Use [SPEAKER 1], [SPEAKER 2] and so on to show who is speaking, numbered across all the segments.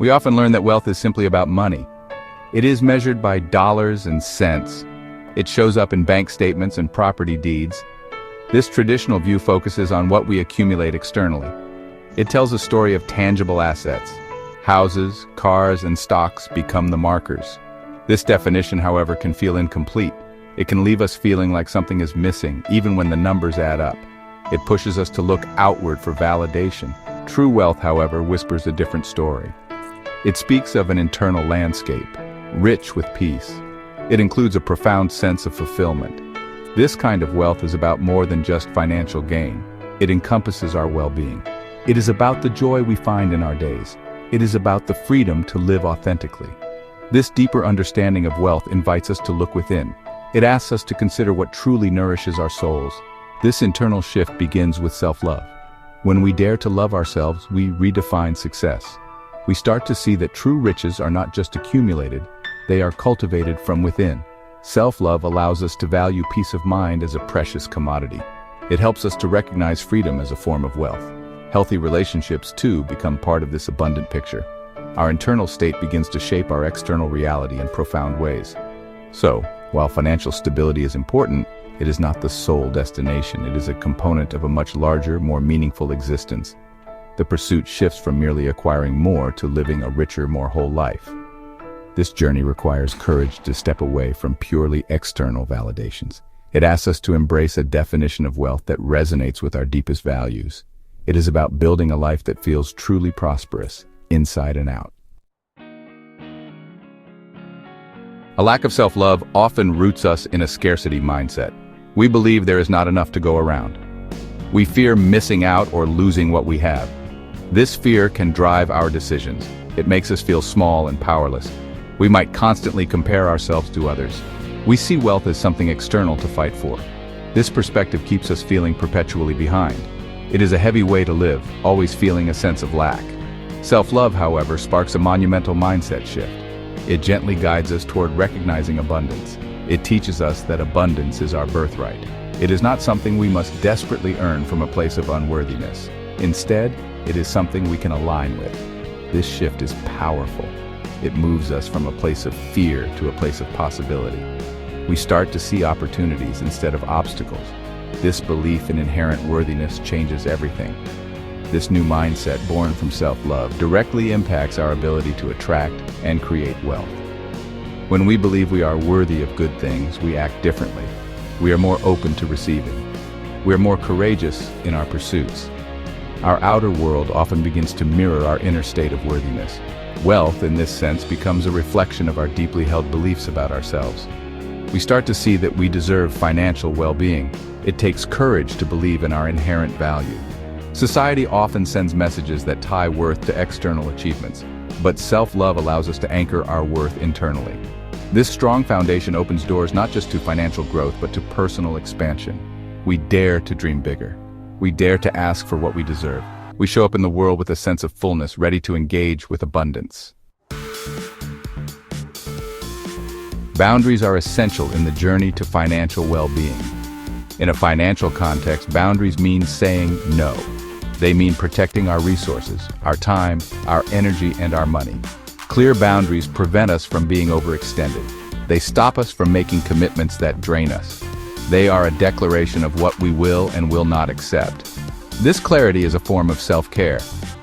[SPEAKER 1] We often learn that wealth is simply about money. It is measured by dollars and cents. It shows up in bank statements and property deeds. This traditional view focuses on what we accumulate externally. It tells a story of tangible assets. Houses, cars, and stocks become the markers. This definition, however, can feel incomplete. It can leave us feeling like something is missing, even when the numbers add up. It pushes us to look outward for validation. True wealth, however, whispers a different story. It speaks of an internal landscape, rich with peace. It includes a profound sense of fulfillment. This kind of wealth is about more than just financial gain. It encompasses our well-being. It is about the joy we find in our days. It is about the freedom to live authentically. This deeper understanding of wealth invites us to look within. It asks us to consider what truly nourishes our souls. This internal shift begins with self-love. When we dare to love ourselves, we redefine success. We start to see that true riches are not just accumulated, they are cultivated from within. Self-love allows us to value peace of mind as a precious commodity. It helps us to recognize freedom as a form of wealth. Healthy relationships, too, become part of this abundant picture. Our internal state begins to shape our external reality in profound ways. So, while financial stability is important, it is not the sole destination. It is a component of a much larger, more meaningful existence. The pursuit shifts from merely acquiring more to living a richer, more whole life. This journey requires courage to step away from purely external validations. It asks us to embrace a definition of wealth that resonates with our deepest values. It is about building a life that feels truly prosperous, inside and out. A lack of self-love often roots us in a scarcity mindset. We believe there is not enough to go around. We fear missing out or losing what we have. This fear can drive our decisions. It makes us feel small and powerless. We might constantly compare ourselves to others. We see wealth as something external to fight for. This perspective keeps us feeling perpetually behind. It is a heavy way to live, always feeling a sense of lack. Self-love, however, sparks a monumental mindset shift. It gently guides us toward recognizing abundance. It teaches us that abundance is our birthright. It is not something we must desperately earn from a place of unworthiness. Instead, it is something we can align with. This shift is powerful. It moves us from a place of fear to a place of possibility. We start to see opportunities instead of obstacles. This belief in inherent worthiness changes everything. This new mindset, born from self-love, directly impacts our ability to attract and create wealth. When we believe we are worthy of good things, we act differently. We are more open to receiving. We are more courageous in our pursuits. Our outer world often begins to mirror our inner state of worthiness. Wealth, in this sense, becomes a reflection of our deeply held beliefs about ourselves. We start to see that we deserve financial well-being. It takes courage to believe in our inherent value. Society often sends messages that tie worth to external achievements, but self-love allows us to anchor our worth internally. This strong foundation opens doors not just to financial growth, but to personal expansion. We dare to dream bigger. We dare to ask for what we deserve. We show up in the world with a sense of fullness, ready to engage with abundance. Boundaries are essential in the journey to financial well-being. In a financial context, boundaries mean saying no. They mean protecting our resources, our time, our energy, and our money. Clear boundaries prevent us from being overextended. They stop us from making commitments that drain us. They are a declaration of what we will and will not accept. This clarity is a form of self-care.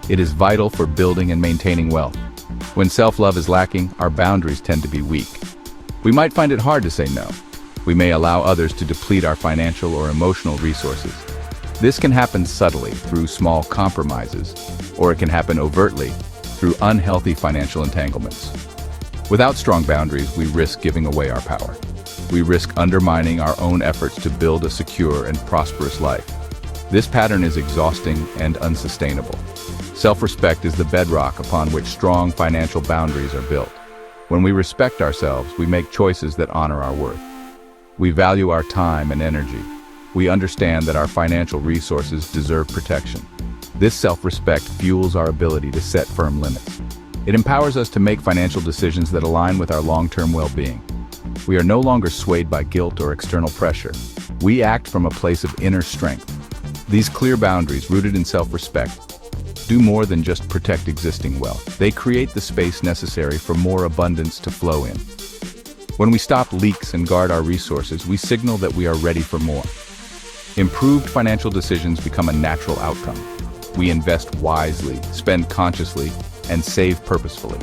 [SPEAKER 1] It is vital for building and maintaining wealth. When self-love is lacking, our boundaries tend to be weak. We might find it hard to say no. We may allow others to deplete our financial or emotional resources. This can happen subtly through small compromises, or it can happen overtly through unhealthy financial entanglements. Without strong boundaries, we risk giving away our power. We risk undermining our own efforts to build a secure and prosperous life. This pattern is exhausting and unsustainable. Self-respect is the bedrock upon which strong financial boundaries are built. When we respect ourselves, we make choices that honor our worth. We value our time and energy. We understand that our financial resources deserve protection. This self-respect fuels our ability to set firm limits. It empowers us to make financial decisions that align with our long-term well-being. We are no longer swayed by guilt or external pressure. We act from a place of inner strength. These clear boundaries, rooted in self-respect, do more than just protect existing wealth. They create the space necessary for more abundance to flow in. When we stop leaks and guard our resources, we signal that we are ready for more. Improved financial decisions become a natural outcome. We invest wisely, spend consciously, and save purposefully.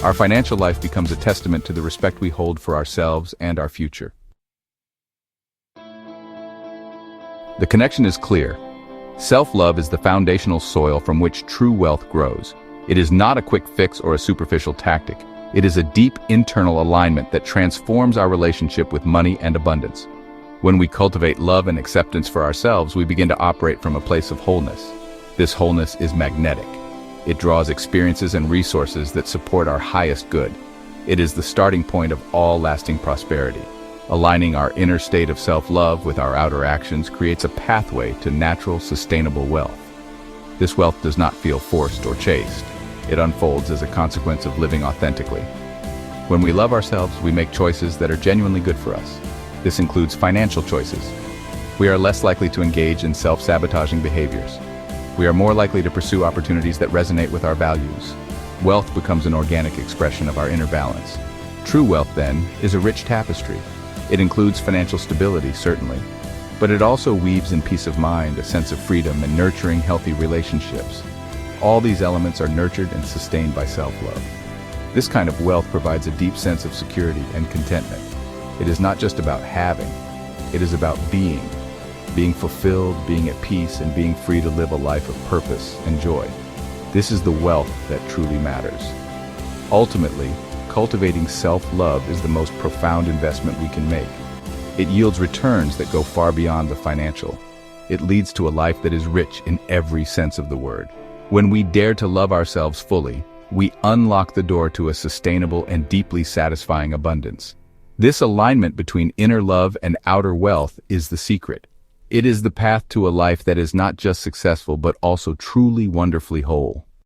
[SPEAKER 1] Our financial life becomes a testament to the respect we hold for ourselves and our future. The connection is clear. Self-love is the foundational soil from which true wealth grows. It is not a quick fix or a superficial tactic. It is a deep internal alignment that transforms our relationship with money and abundance. When we cultivate love and acceptance for ourselves, we begin to operate from a place of wholeness. This wholeness is magnetic. It draws experiences and resources that support our highest good. It is the starting point of all lasting prosperity. Aligning our inner state of self-love with our outer actions creates a pathway to natural, sustainable wealth. This wealth does not feel forced or chased. It unfolds as a consequence of living authentically. When we love ourselves, we make choices that are genuinely good for us. This includes financial choices. We are less likely to engage in self-sabotaging behaviors. We are more likely to pursue opportunities that resonate with our values. Wealth becomes an organic expression of our inner balance. True wealth, then, is a rich tapestry. It includes financial stability, certainly, but it also weaves in peace of mind, a sense of freedom, and nurturing healthy relationships. All these elements are nurtured and sustained by self-love. This kind of wealth provides a deep sense of security and contentment. It is not just about having, it is about being fulfilled, being at peace, and being free to live a life of purpose and joy. This is the wealth that truly matters. Ultimately, cultivating self-love is the most profound investment we can make. It yields returns that go far beyond the financial. It leads to a life that is rich in every sense of the word. When we dare to love ourselves fully, we unlock the door to a sustainable and deeply satisfying abundance. This alignment between inner love and outer wealth is the secret. It is the path to a life that is not just successful but also truly wonderfully whole.